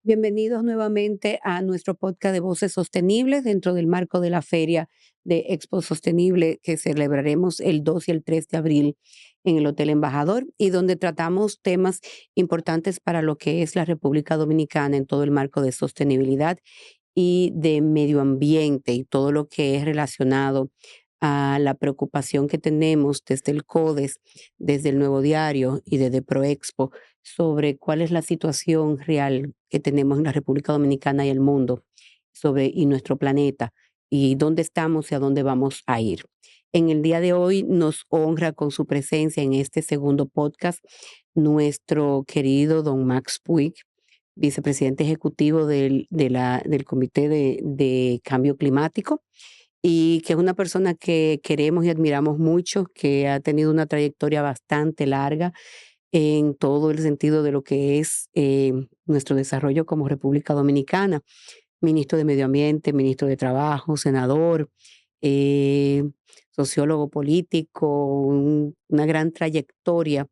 Bienvenidos nuevamente a nuestro podcast de Voces Sostenibles dentro del marco de la Feria de Expo Sostenible que celebraremos el 2 y el 3 de abril en el Hotel Embajador y donde tratamos temas importantes para lo que es la República Dominicana en todo el marco de sostenibilidad y de medio ambiente y todo lo que es relacionado a la preocupación que tenemos desde el CODES, desde el Nuevo Diario y desde Proexpo sobre cuál es la situación real que tenemos en la República Dominicana y el mundo sobre y nuestro planeta y dónde estamos y a dónde vamos a ir. En el día de hoy nos honra con su presencia en este segundo podcast nuestro querido don Max Puig, vicepresidente ejecutivo del Comité de Cambio Climático y que es una persona que queremos y admiramos mucho, que ha tenido una trayectoria bastante larga en todo el sentido de lo que es nuestro desarrollo como República Dominicana, ministro de Medio Ambiente, ministro de Trabajo, senador, eh, sociólogo político, una gran trayectoria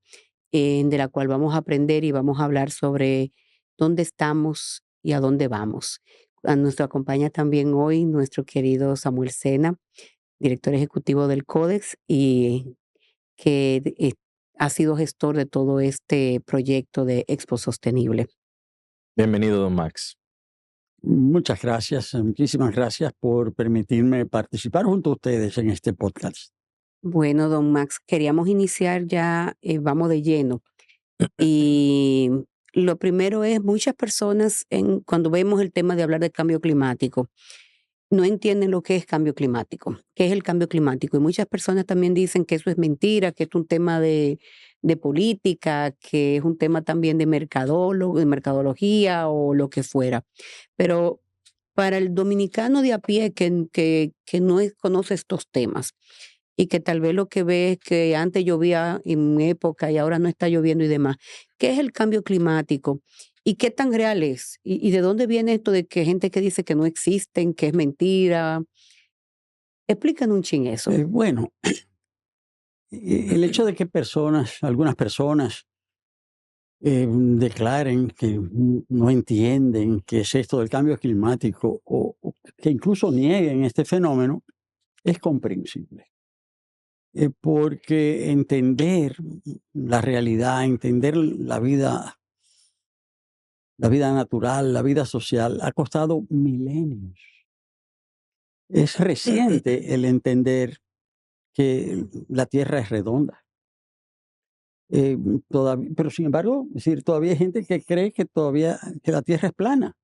de la cual vamos a aprender y vamos a hablar sobre dónde estamos y a dónde vamos. Nos acompaña también hoy nuestro querido Samuel Sena, director ejecutivo del Codex y que ha sido gestor de todo este proyecto de Expo Sostenible. Bienvenido, don Max. Muchas gracias, muchísimas gracias por permitirme participar junto a ustedes en este podcast. Bueno, don Max, queríamos iniciar ya, vamos de lleno. Y lo primero es, muchas personas cuando vemos el tema de hablar de cambio climático, no entienden lo que es cambio climático, qué es el cambio climático. Y muchas personas también dicen que eso es mentira, que es un tema de política, que es un tema también de de mercadología o lo que fuera. Pero para el dominicano de a pie que no conoce estos temas y que tal vez lo que ve es que antes llovía en época y ahora no está lloviendo y demás, ¿qué es el cambio climático? ¿Y qué tan real es? ¿Y de dónde viene esto de que gente que dice que no existen, que es mentira? Explícanos un chin eso. Bueno, el hecho de que algunas personas declaren que no entienden qué es esto del cambio climático o que incluso nieguen este fenómeno es comprensible. Porque entender la realidad, entender la vida natural, la vida social, ha costado milenios. Es reciente el entender que la Tierra es redonda. Pero sin embargo, es decir, todavía hay gente que cree que la Tierra es plana.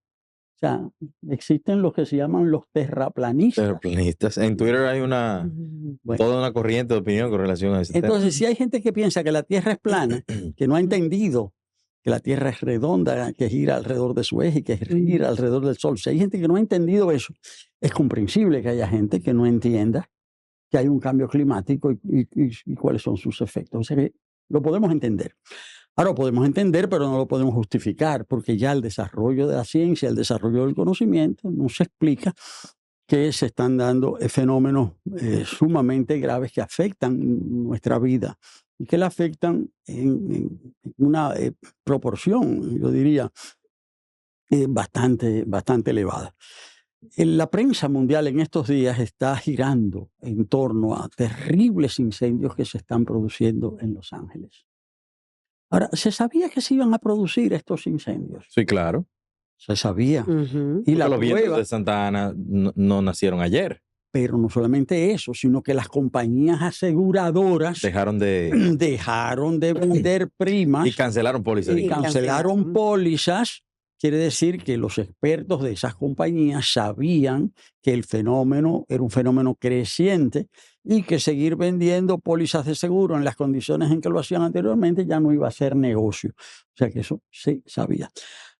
O sea, existen los que se llaman los terraplanistas. Terraplanistas. En Twitter hay toda una corriente de opinión con relación a ese tema. Entonces, si hay gente que piensa que la Tierra es plana, que no ha entendido que la Tierra es redonda, que gira alrededor de su eje, que gira alrededor del Sol, si hay gente que no ha entendido eso, es comprensible que haya gente que no entienda que hay un cambio climático y cuáles son sus efectos. O sea que lo podemos entender. Ahora lo podemos entender, pero no lo podemos justificar, porque ya el desarrollo de la ciencia, el desarrollo del conocimiento, nos explica que se están dando fenómenos sumamente graves que afectan nuestra vida y que la afectan en una proporción, yo diría, bastante elevada. La prensa mundial en estos días está girando en torno a terribles incendios que se están produciendo en Los Ángeles. Ahora, ¿se sabía que se iban a producir estos incendios? Sí, claro. Se sabía. Y los vientos de Santa Ana no nacieron ayer. Pero no solamente eso, sino que las compañías aseguradoras dejaron de vender primas. Y cancelaron pólizas. Y cancelaron pólizas. Quiere decir que los expertos de esas compañías sabían que el fenómeno era un fenómeno creciente y que seguir vendiendo pólizas de seguro en las condiciones en que lo hacían anteriormente ya no iba a ser negocio. O sea que eso sí sabía.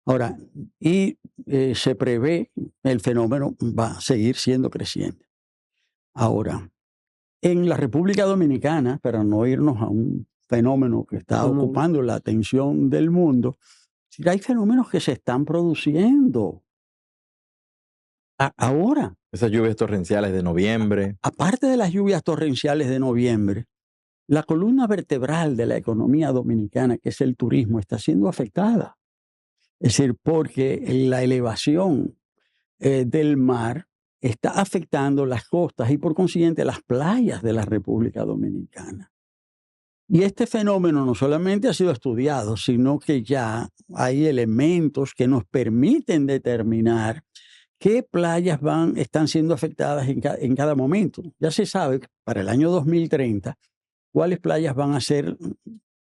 Ahora, se prevé el fenómeno va a seguir siendo creciente. Ahora, en la República Dominicana, para no irnos a un fenómeno que está ocupando la atención del mundo, hay fenómenos que se están produciendo ahora. Esas lluvias torrenciales de noviembre. Aparte de las lluvias torrenciales de noviembre, la columna vertebral de la economía dominicana, que es el turismo, está siendo afectada. Es decir, porque la elevación del mar está afectando las costas y por consiguiente las playas de la República Dominicana. Y este fenómeno no solamente ha sido estudiado, sino que ya hay elementos que nos permiten determinar qué playas están siendo afectadas en cada momento. Ya se sabe que para el año 2030 cuáles playas van a ser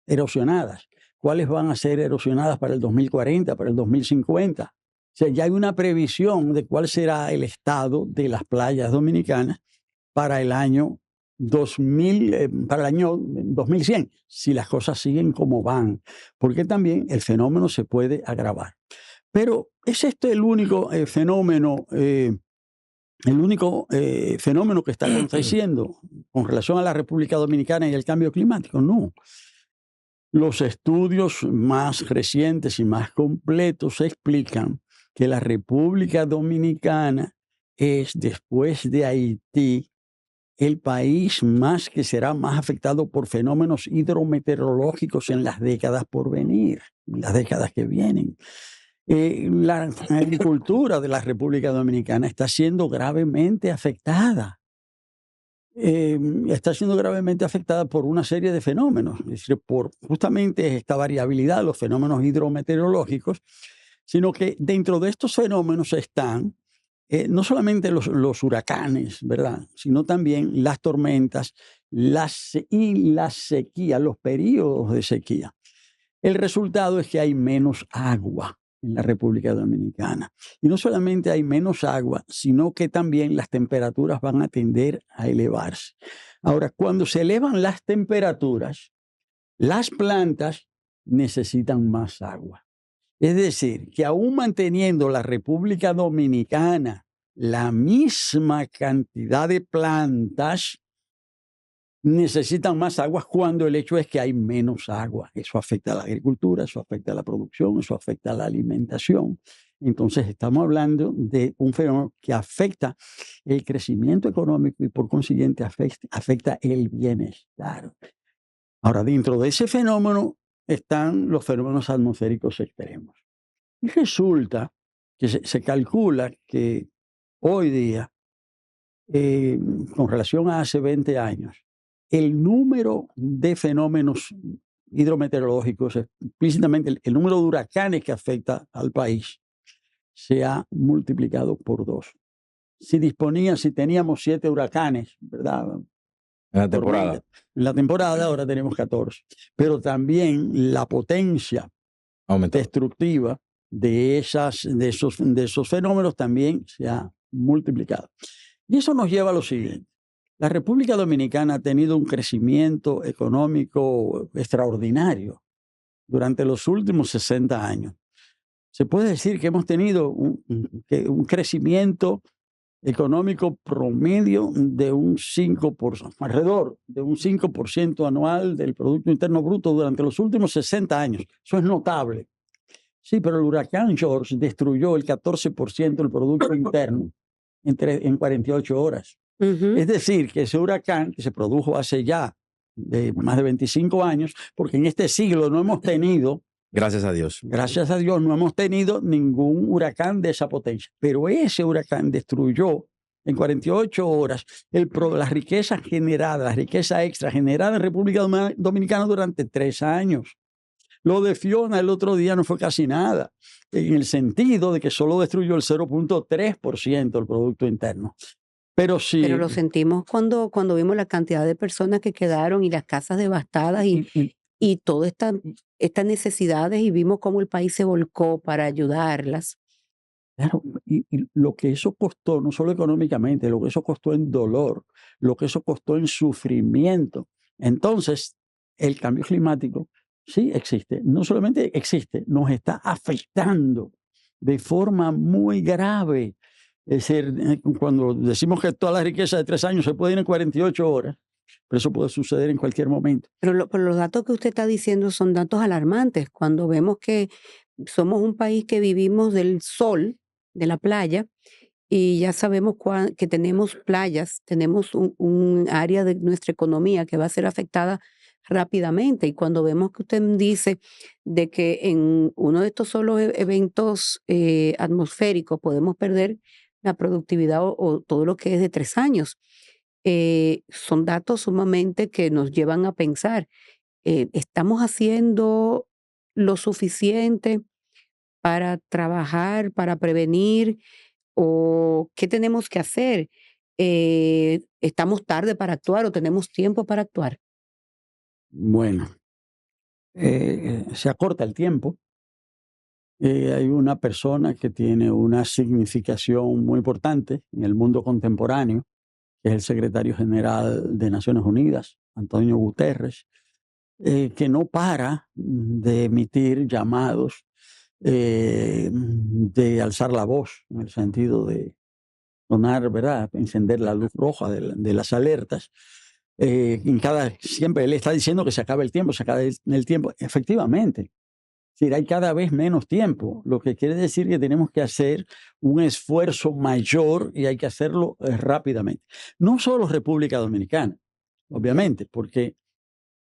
erosionadas, cuáles van a ser erosionadas para el 2040, para el 2050. O sea, ya hay una previsión de cuál será el estado de las playas dominicanas para el año 2100, si las cosas siguen como van, porque también el fenómeno se puede agravar. Pero ¿es este el único fenómeno que está aconteciendo con relación a la República Dominicana y el cambio climático? No. Los estudios más recientes y más completos explican que la República Dominicana es, después de Haití, el país que será más afectado por fenómenos hidrometeorológicos en las décadas por venir, en las décadas que vienen. La agricultura de la República Dominicana está siendo gravemente afectada. Está siendo gravemente afectada por una serie de fenómenos, es decir, por justamente esta variabilidad de los fenómenos hidrometeorológicos, sino que dentro de estos fenómenos están no solamente los huracanes, ¿verdad?, sino también las tormentas y la sequía, los periodos de sequía. El resultado es que hay menos agua en la República Dominicana. Y no solamente hay menos agua, sino que también las temperaturas van a tender a elevarse. Ahora, cuando se elevan las temperaturas, las plantas necesitan más agua. Es decir, que aún manteniendo la República Dominicana la misma cantidad de plantas, necesitan más agua cuando el hecho es que hay menos agua. Eso afecta a la agricultura, eso afecta a la producción, eso afecta a la alimentación. Entonces estamos hablando de un fenómeno que afecta el crecimiento económico y por consiguiente afecta el bienestar. Ahora, dentro de ese fenómeno están los fenómenos atmosféricos extremos. Y resulta que se calcula que hoy día, con relación a hace 20 años, el número de fenómenos hidrometeorológicos, explícitamente el número de huracanes que afecta al país, se ha multiplicado por 2. Si teníamos 7 huracanes, ¿verdad?, en la temporada. En la temporada ahora tenemos 14. Pero también la potencia destructiva de esos fenómenos también se ha multiplicado. Y eso nos lleva a lo siguiente. La República Dominicana ha tenido un crecimiento económico extraordinario durante los últimos 60 años. Se puede decir que hemos tenido un crecimiento económico promedio de un 5%, alrededor de un 5% anual del Producto Interno Bruto durante los últimos 60 años. Eso es notable. Sí, pero el huracán George destruyó el 14% del Producto Interno en 48 horas. Es decir, que ese huracán que se produjo hace ya más de 25 años, porque en este siglo no hemos tenido, gracias a Dios, no hemos tenido ningún huracán de esa potencia. Pero ese huracán destruyó en 48 horas la riqueza extra generada en República Dominicana durante 3 años. Lo de Fiona el otro día no fue casi nada, en el sentido de que solo destruyó el 0.3% del Producto Interno. Pero sí. Pero lo sentimos cuando vimos la cantidad de personas que quedaron y las casas devastadas y todas estas necesidades, y vimos cómo el país se volcó para ayudarlas. Claro, y lo que eso costó, no solo económicamente, lo que eso costó en dolor, lo que eso costó en sufrimiento. Entonces, el cambio climático sí existe, no solamente existe, nos está afectando de forma muy grave. Es decir, cuando decimos que toda la riqueza de 3 años se puede ir en 48 horas, pero eso puede suceder en cualquier momento. Pero los datos que usted está diciendo son datos alarmantes. Cuando vemos que somos un país que vivimos del sol, de la playa, y ya sabemos que tenemos playas, tenemos un área de nuestra economía que va a ser afectada rápidamente. Y cuando vemos que usted dice de que en uno de estos solos eventos atmosféricos podemos perder la productividad o todo lo que es de 3 años, son datos sumamente que nos llevan a pensar, ¿estamos haciendo lo suficiente para trabajar, para prevenir o qué tenemos que hacer? ¿Estamos tarde para actuar o tenemos tiempo para actuar? Bueno, se acorta el tiempo. Hay una persona que tiene una significación muy importante en el mundo contemporáneo, que es el secretario general de Naciones Unidas, Antonio Guterres, que no para de emitir llamados, de alzar la voz, en el sentido de sonar, ¿verdad? Encender la luz roja de las alertas. Siempre él está diciendo que se acaba el tiempo, se acaba el tiempo. Efectivamente, es decir, hay cada vez menos tiempo, lo que quiere decir que tenemos que hacer un esfuerzo mayor y hay que hacerlo rápidamente. No solo República Dominicana, obviamente, porque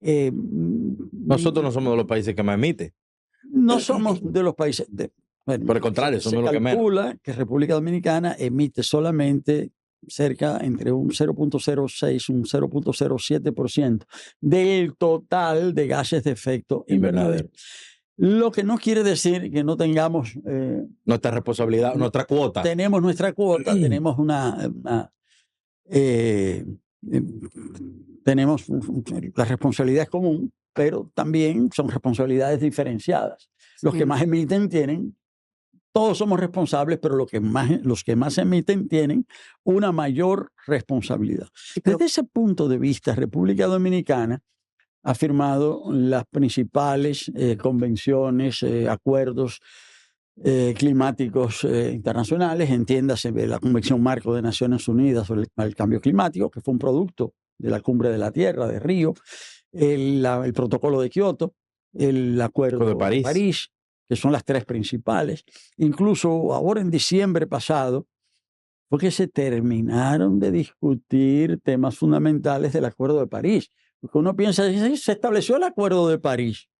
Nosotros no somos de los países que más emite. no somos de los países. Bueno, por el contrario, somos los que menos. Se calcula que República Dominicana emite solamente cerca entre un 0.06 y un 0.07% del total de gases de efecto invernadero. Lo que no quiere decir que no tengamos nuestra responsabilidad, nuestra cuota. Tenemos nuestra cuota, tenemos tenemos la responsabilidad es común, pero también son responsabilidades diferenciadas. Los que más emiten tienen, todos somos responsables, pero los que más emiten tienen una mayor responsabilidad. Desde ese punto de vista, República Dominicana ha firmado las principales convenciones, acuerdos climáticos internacionales, entiéndase la Convención Marco de Naciones Unidas sobre el cambio climático, que fue un producto de la Cumbre de la Tierra, de Río, el Protocolo de Kioto, el Acuerdo de París, que son las tres principales. Incluso ahora en diciembre pasado, fue que se terminaron de discutir temas fundamentales del Acuerdo de París. Porque uno piensa, se estableció el Acuerdo de París,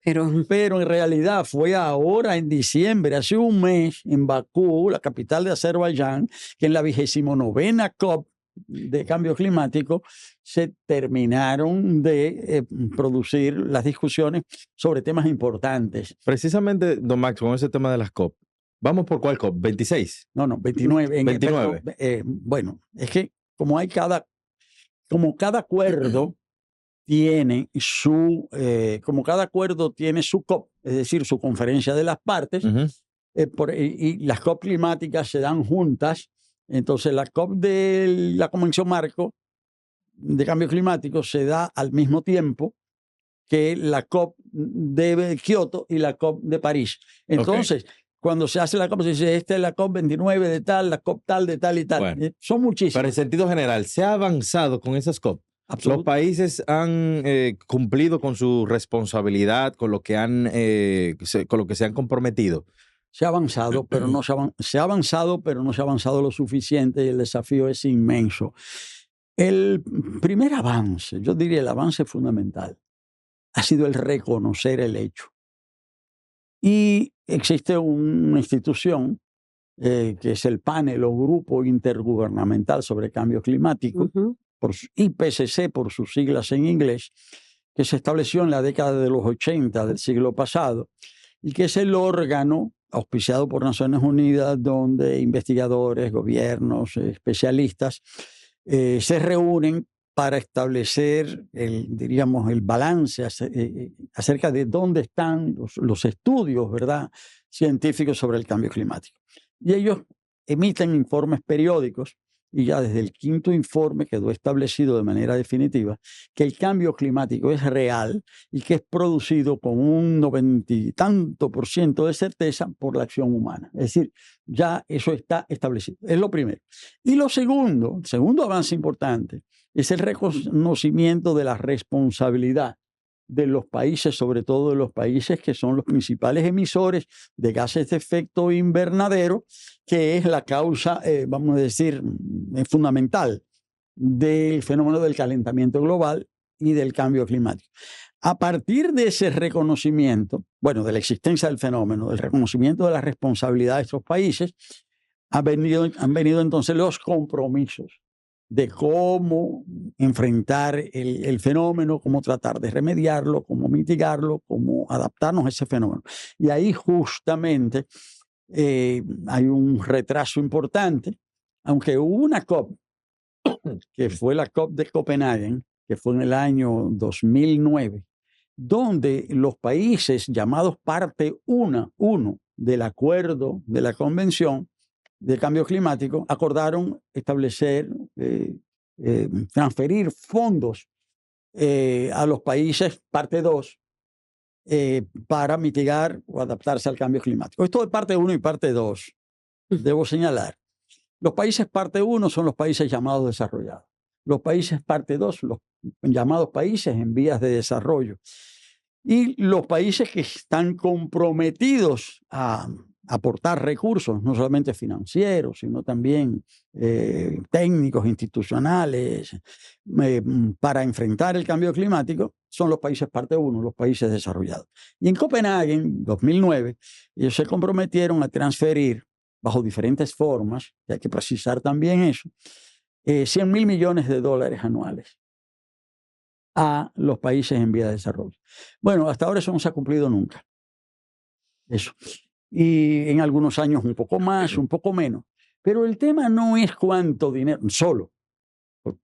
pero en realidad fue ahora en diciembre, hace un mes, en Bakú, la capital de Azerbaiyán, que en la 29ª COP de cambio climático se terminaron de producir las discusiones sobre temas importantes. Precisamente, don Max, con ese tema de las COP, ¿vamos por cuál COP? ¿26? No, 29. 29. Bueno, es que como cada acuerdo tiene como cada acuerdo tiene su COP, es decir, su conferencia de las partes, y las COP climáticas se dan juntas. Entonces, la COP de la Convención Marco de Cambio Climático se da al mismo tiempo que la COP de Kioto y la COP de París. Entonces, cuando se hace la COP, se dice, esta es la COP 29 de tal, la COP tal de tal y tal. Bueno, son muchísimas. Pero en sentido general, ¿se ha avanzado con esas COP? ¿Los países han cumplido con su responsabilidad, con lo que se han comprometido? Se ha avanzado, pero no se ha avanzado lo suficiente y el desafío es inmenso. El primer avance, yo diría el avance fundamental, ha sido el reconocer el hecho. Y existe una institución que es el panel o grupo intergubernamental sobre cambio climático, por IPCC por sus siglas en inglés, que se estableció en la década de los 80 del siglo pasado y que es el órgano auspiciado por Naciones Unidas donde investigadores, gobiernos, especialistas se reúnen para establecer el balance acerca de dónde están los estudios, ¿verdad?, científicos sobre el cambio climático. Y ellos emiten informes periódicos y ya desde el 5º informe quedó establecido de manera definitiva que el cambio climático es real y que es producido con un 90 y tanto % de certeza por la acción humana. Es decir, ya eso está establecido. Es lo primero. Y el segundo avance importante es el reconocimiento de la responsabilidad de los países, sobre todo de los países que son los principales emisores de gases de efecto invernadero, que es la causa, vamos a decir, fundamental del fenómeno del calentamiento global y del cambio climático. A partir de ese reconocimiento, bueno, de la existencia del fenómeno, del reconocimiento de la responsabilidad de estos países, han venido entonces los compromisos de cómo enfrentar el fenómeno, cómo tratar de remediarlo, cómo mitigarlo, cómo adaptarnos a ese fenómeno. Y ahí justamente hay un retraso importante, aunque hubo una COP, que fue la COP de Copenhague, que fue en el año 2009, donde los países llamados parte 1 del acuerdo de la Convención de Cambio Climático acordaron establecer, transferir fondos a los países parte 2 para mitigar o adaptarse al cambio climático. Esto de parte 1 y parte 2, debo señalar. Los países parte 1 son los países llamados desarrollados. Los países parte 2, los llamados países en vías de desarrollo. Y los países que están comprometidos a aportar recursos, no solamente financieros, sino también técnicos, institucionales, para enfrentar el cambio climático, son los países parte 1, los países desarrollados. Y en Copenhague, en 2009, ellos se comprometieron a transferir, bajo diferentes formas, y hay que precisar también eso, 100.000 millones de dólares anuales a los países en vía de desarrollo. Bueno, hasta ahora eso no se ha cumplido nunca. Eso. Y en algunos años un poco más, un poco menos. Pero el tema no es cuánto dinero, solo.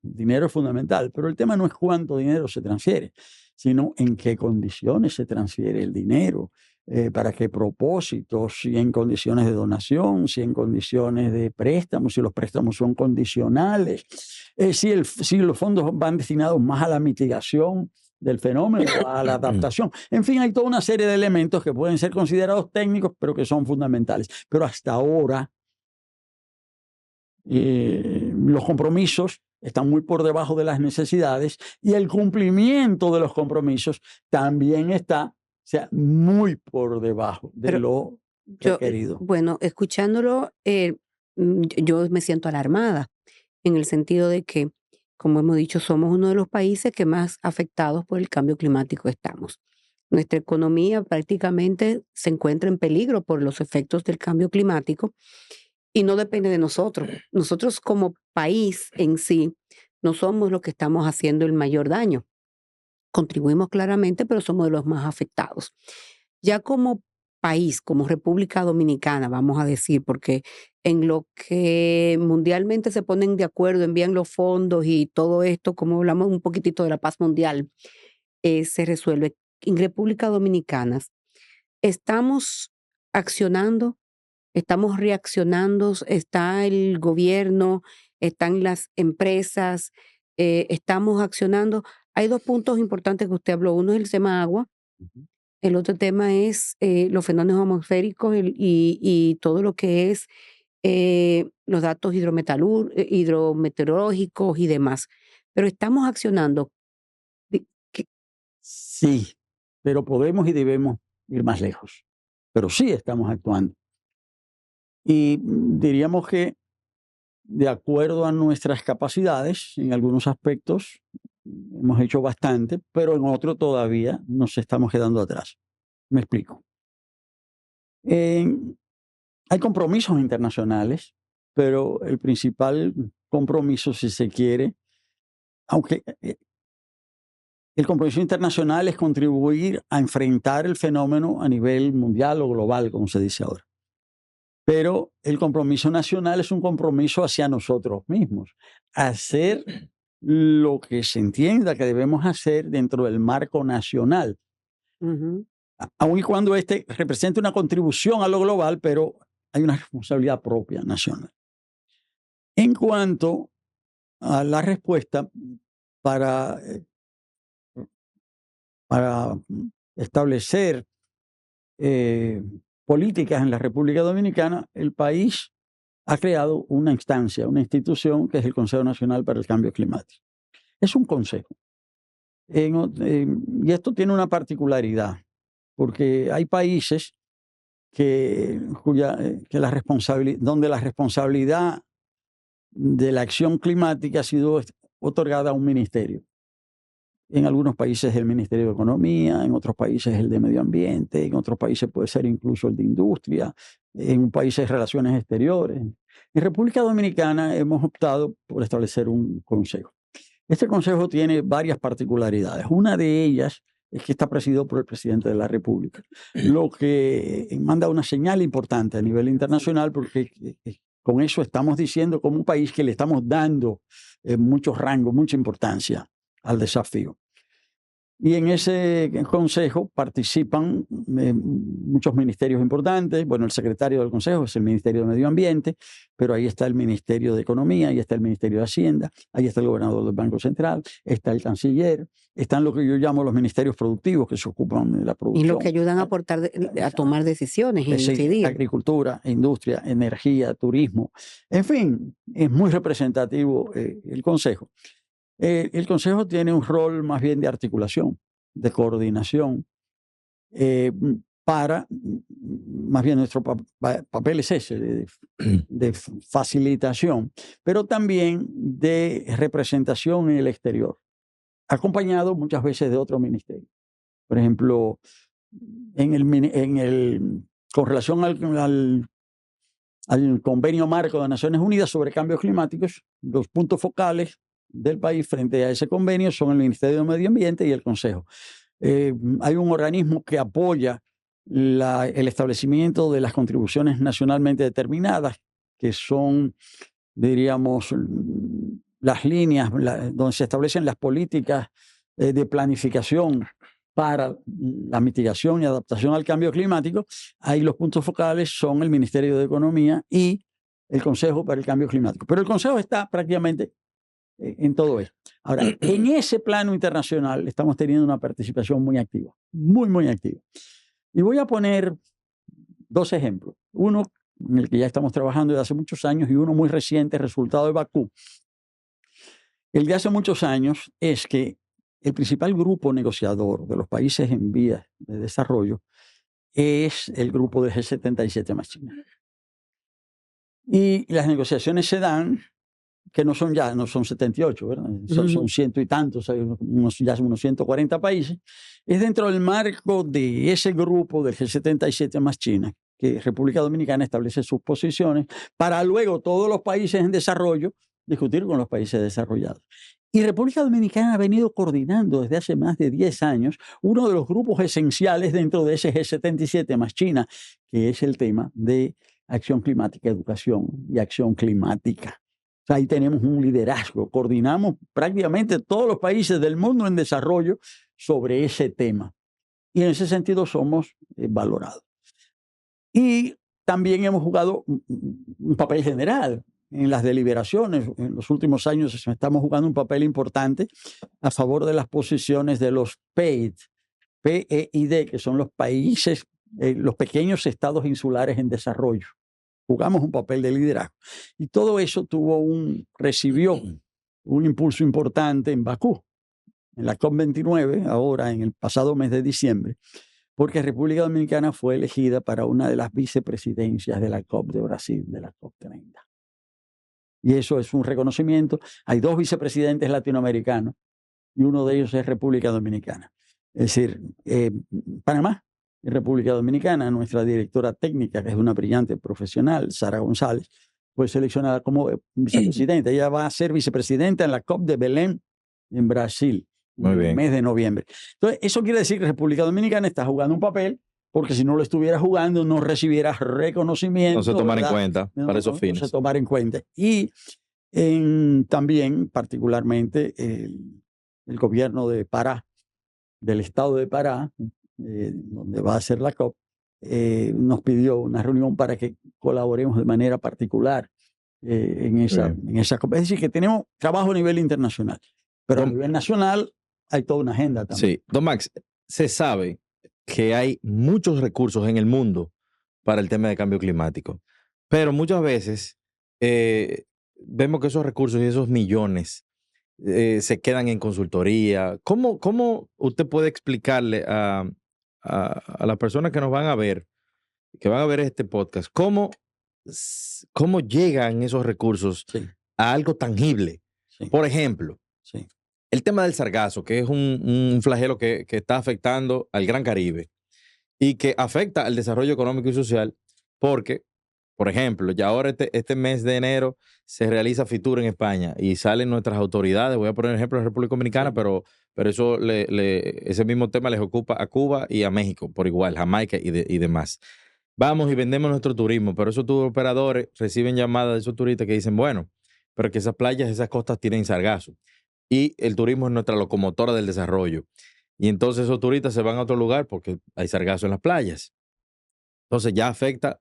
Dinero es fundamental, pero el tema no es cuánto dinero se transfiere, sino en qué condiciones se transfiere el dinero, para qué propósitos, si en condiciones de donación, si en condiciones de préstamos, si los préstamos son condicionales, si los fondos van destinados más a la mitigación del fenómeno, a la adaptación. En fin, hay toda una serie de elementos que pueden ser considerados técnicos, pero que son fundamentales. Pero hasta ahora los compromisos están muy por debajo de las necesidades y el cumplimiento de los compromisos también está, o sea, muy por debajo de lo requerido. Bueno, escuchándolo, yo me siento alarmada en el sentido de que, como hemos dicho, somos uno de los países que más afectados por el cambio climático estamos. Nuestra economía prácticamente se encuentra en peligro por los efectos del cambio climático y no depende de nosotros. Nosotros como país en sí no somos los que estamos haciendo el mayor daño. Contribuimos claramente, pero somos de los más afectados. Ya como país, como República Dominicana, vamos a decir, porque en lo que mundialmente se ponen de acuerdo, envían los fondos y todo esto, como hablamos un poquitito de la paz mundial, se resuelve. En República Dominicana estamos accionando, estamos reaccionando, está el gobierno, están las empresas, estamos accionando. Hay dos puntos importantes que usted habló. Uno es el tema agua. El otro tema es los fenómenos atmosféricos y todo lo que es los datos hidrometeorológicos y demás. Pero estamos accionando. Sí, pero podemos y debemos ir más lejos. Pero sí estamos actuando. Y diríamos que, de acuerdo a nuestras capacidades, en algunos aspectos hemos hecho bastante, pero en otros todavía nos estamos quedando atrás. Me explico. Hay compromisos internacionales, pero el principal compromiso, si se quiere, aunque el compromiso internacional es contribuir a enfrentar el fenómeno a nivel mundial o global, como se dice ahora. Pero el compromiso nacional es un compromiso hacia nosotros mismos, hacer lo que se entienda que debemos hacer dentro del marco nacional, aun y cuando este represente una contribución a lo global, pero hay una responsabilidad propia nacional. En cuanto a la respuesta para establecer políticas en la República Dominicana, el país ha creado una instancia, una institución que es el Consejo Nacional para el Cambio Climático. Es un consejo. Y esto tiene una particularidad, porque hay países donde la responsabilidad de la acción climática ha sido otorgada a un ministerio. En algunos países el Ministerio de Economía, en otros países el de Medio Ambiente, en otros países puede ser incluso el de Industria, en países Relaciones Exteriores. En República Dominicana hemos optado por establecer un consejo. Este consejo tiene varias particularidades. Una de ellas es que está presidido por el presidente de la República, lo que manda una señal importante a nivel internacional, porque con eso estamos diciendo como un país que le estamos dando mucho rango, mucha importancia al desafío. Y en ese consejo participan muchos ministerios importantes. Bueno, el secretario del consejo es el Ministerio de Medio Ambiente, pero ahí está el Ministerio de Economía, ahí está el Ministerio de Hacienda, ahí está el gobernador del Banco Central, está el canciller, están lo que yo llamo los ministerios productivos que se ocupan de la producción. Y los que ayudan a a tomar decisiones y incidir. Agricultura, industria, energía, turismo. En fin, es muy representativo el consejo. El Consejo tiene un rol más bien de articulación, de coordinación, más bien nuestro papel es ese, de facilitación, pero también de representación en el exterior, acompañado muchas veces de otros ministerios. Por ejemplo, con relación al convenio marco de Naciones Unidas sobre cambios climáticos, los puntos focales del país frente a ese convenio son el Ministerio de Medio Ambiente y el Consejo. Hay un organismo que apoya el establecimiento de las contribuciones nacionalmente determinadas, que son, diríamos, las líneas donde se establecen las políticas de planificación para la mitigación y adaptación al cambio climático. Ahí los puntos focales son el Ministerio de Economía y el Consejo para el Cambio Climático. Pero el Consejo está prácticamente en todo eso. Ahora, en ese plano internacional estamos teniendo una participación muy activa, muy activa. Y voy a poner dos ejemplos. Uno en el que ya estamos trabajando desde hace muchos años y uno muy reciente, resultado de Bakú. El de hace muchos años es que el principal grupo negociador de los países en vías de desarrollo es el grupo de G77 más China. Y las negociaciones se dan, que no son 78, ¿verdad? Son ciento y tantos, hay unos 140 países. Es dentro del marco de ese grupo del G77 más China que República Dominicana establece sus posiciones para luego todos los países en desarrollo discutir con los países desarrollados. Y República Dominicana ha venido coordinando desde hace más de 10 años uno de los grupos esenciales dentro de ese G77 más China, que es el tema de acción climática, educación y acción climática. O sea, ahí tenemos un liderazgo, coordinamos prácticamente todos los países del mundo en desarrollo sobre ese tema. Y en ese sentido somos valorados. Y también hemos jugado un papel general en las deliberaciones. En los últimos años estamos jugando un papel importante a favor de las posiciones de los PEID, PEID, que son los países, los pequeños estados insulares en desarrollo. Jugamos un papel de liderazgo. Y todo eso recibió un impulso importante en Bakú, en la COP29, ahora en el pasado mes de diciembre, porque República Dominicana fue elegida para una de las vicepresidencias de la COP de Brasil, de la COP30. Y eso es un reconocimiento. Hay 2 vicepresidentes latinoamericanos y uno de ellos es República Dominicana. Es decir, Panamá y República Dominicana. Nuestra directora técnica, que es una brillante profesional, Sara González, fue seleccionada como vicepresidenta. Ella va a ser vicepresidenta en la COP de Belén, en Brasil, en el mes de noviembre. Entonces, eso quiere decir que República Dominicana está jugando un papel, porque si no lo estuviera jugando, no recibiera reconocimiento. No se tomara en cuenta para esos fines. No se tomara en cuenta. Y también, particularmente, el gobierno de Pará, del estado de Pará, donde va a ser la COP, nos pidió una reunión para que colaboremos de manera particular en esa COP. Es decir, que tenemos trabajo a nivel internacional, pero a nivel nacional hay toda una agenda también. Sí, don Max, se sabe que hay muchos recursos en el mundo para el tema de cambio climático, pero muchas veces vemos que esos recursos y esos millones se quedan en consultoría. ¿Cómo usted puede explicarle a las personas que nos van a ver, que van a ver este podcast, cómo llegan esos recursos a algo tangible? Sí. Por ejemplo, el tema del sargazo, que es un flagelo que está afectando al Gran Caribe y que afecta al desarrollo económico y social porque, por ejemplo, ya ahora este mes de enero se realiza Fitur en España y salen nuestras autoridades, voy a poner ejemplo de República Dominicana, Sí. pero eso ese mismo tema les ocupa a Cuba y a México por igual, Jamaica y demás. Vamos y vendemos nuestro turismo, pero esos tour operadores reciben llamadas de esos turistas que dicen, bueno, pero que esas playas, esas costas tienen sargazo. Y el turismo es nuestra locomotora del desarrollo. Y entonces esos turistas se van a otro lugar porque hay sargazo en las playas. Entonces ya afecta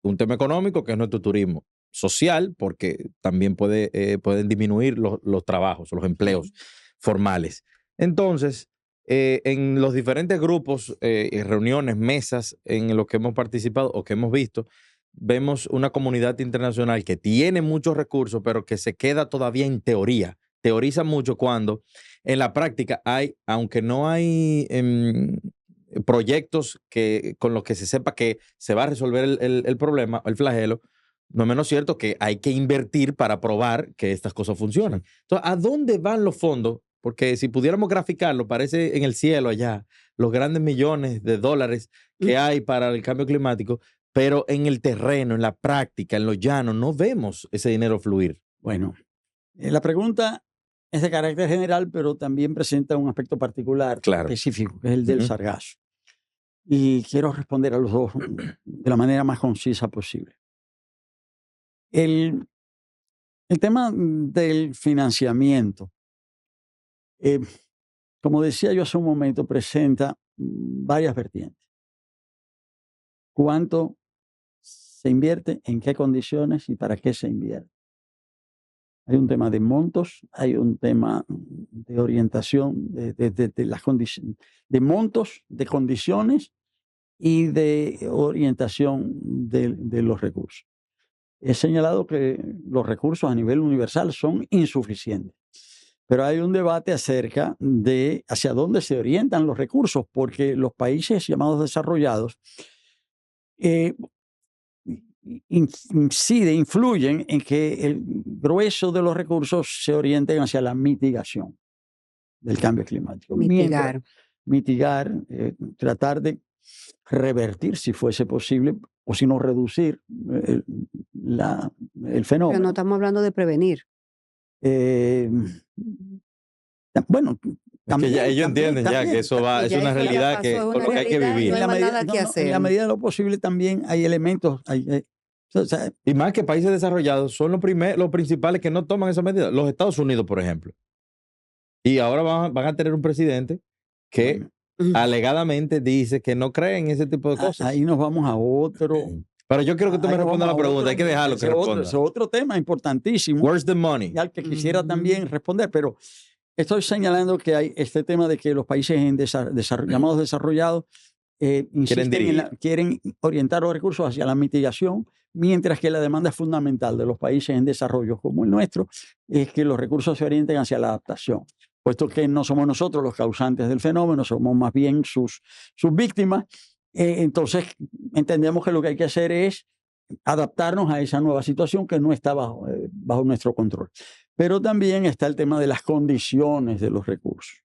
un tema económico que es nuestro turismo. Social, porque también pueden disminuir los trabajos, los empleos formales. Entonces, en los diferentes grupos, reuniones, mesas en los que hemos participado o que hemos visto, vemos una comunidad internacional que tiene muchos recursos, pero que se queda todavía en teoría. Teoriza mucho cuando en la práctica hay, aunque no hay proyectos con los que se sepa que se va a resolver el problema, el flagelo, no es menos cierto que hay que invertir para probar que estas cosas funcionan. Entonces, ¿a dónde van los fondos? Porque si pudiéramos graficarlo, parece en el cielo allá, los grandes millones de dólares que hay para el cambio climático, pero en el terreno, en la práctica, en lo llano, no vemos ese dinero fluir. Bueno, la pregunta es de carácter general, pero también presenta un aspecto particular, Claro. específico, que es el del Ujú. sargazo. Y quiero responder a los dos de la manera más concisa posible. El tema del financiamiento, eh, como decía yo hace un momento, presenta varias vertientes. ¿Cuánto se invierte? ¿En qué condiciones? ¿Y para qué se invierte? Hay un tema de montos, hay un tema de orientación de las condiciones, de montos, de condiciones y de orientación de los recursos. He señalado que los recursos a nivel universal son insuficientes, pero hay un debate acerca de hacia dónde se orientan los recursos, porque los países llamados desarrollados eh, influyen en que el grueso de los recursos se orienten hacia la mitigación del cambio climático. Mitigar. Mitigar, tratar de revertir, si fuese posible, o si no reducir el Pero fenómeno. no estamos hablando de prevenir. Eh, bueno, Es que ya ellos entienden ya que también, eso va, Que es ya una eso ya realidad pasó, que, es con una lo que hay que realidad, vivir. no hay más nada que en hacer. la medida de lo posible también hay elementos, o sea, Y más que países desarrollados son los principales que no toman esa medida. Los Estados Unidos, por ejemplo. Y ahora van a tener un presidente que bueno, alegadamente dice que no cree en ese tipo de cosas. ahí nos vamos a otro. Pero yo quiero que tú me ahí nos respondas la vamos a pregunta. otro- Hay que dejarlo que ese responda. ese otro tema importantísimo Where's the money? y al que quisiera Mm. también responder, pero estoy señalando que hay este tema de que los países llamados desarrollados insisten quieren orientar los recursos hacia la mitigación, mientras que la demanda fundamental de los países en desarrollo como el nuestro es que los recursos se orienten hacia la adaptación, puesto que no somos nosotros los causantes del fenómeno, somos más bien sus víctimas. Entonces entendemos que lo que hay que hacer es adaptarnos a esa nueva situación que no está bajo nuestro control. Pero también está el tema de las condiciones de los recursos.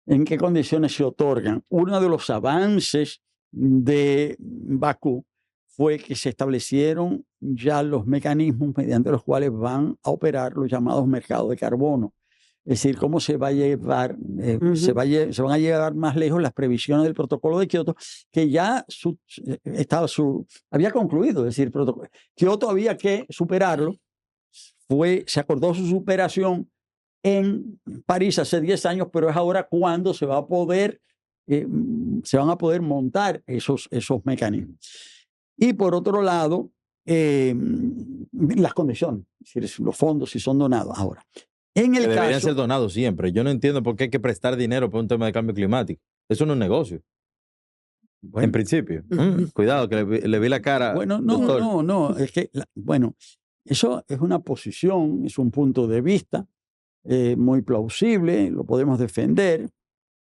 ¿En qué condiciones se otorgan? Uno de los avances de Bakú fue que se establecieron ya los mecanismos mediante los cuales van a operar los llamados mercados de carbono. Es decir, cómo se va a llevar, se van a llevar más lejos las previsiones del protocolo de Kioto, que ya había concluido. Es decir, Kioto había que superarlo. Se acordó su superación en París hace 10 años, pero es ahora cuando se van a poder montar esos mecanismos. Y por otro lado, las condiciones, es decir, los fondos si son donados. Ahora, en el Que deberían caso, ser donados siempre. Yo no entiendo por qué hay que prestar dinero para un tema de cambio climático. Eso no es un negocio, en bueno, principio. Cuidado, que le vi la cara. bueno, doctor. no, es que, bueno, eso es una posición, es un punto de vista muy plausible, lo podemos defender,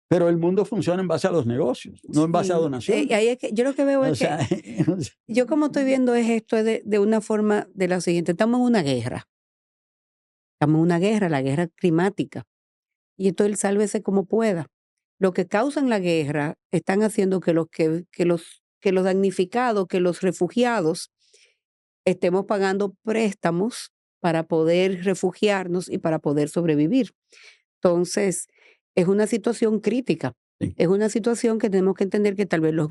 pero el mundo funciona en base a los negocios, no en base a donaciones. Ahí es que, yo lo que veo es que yo como estoy viendo es esto de una forma de la siguiente. Estamos en una guerra. Estamos en una guerra, la guerra climática. y entonces sálvese como pueda. Lo que causan la guerra están haciendo que los damnificados, que los refugiados estemos pagando préstamos para poder refugiarnos y para poder sobrevivir. Entonces, es una situación crítica. Sí. Es una situación que tenemos que entender que tal vez los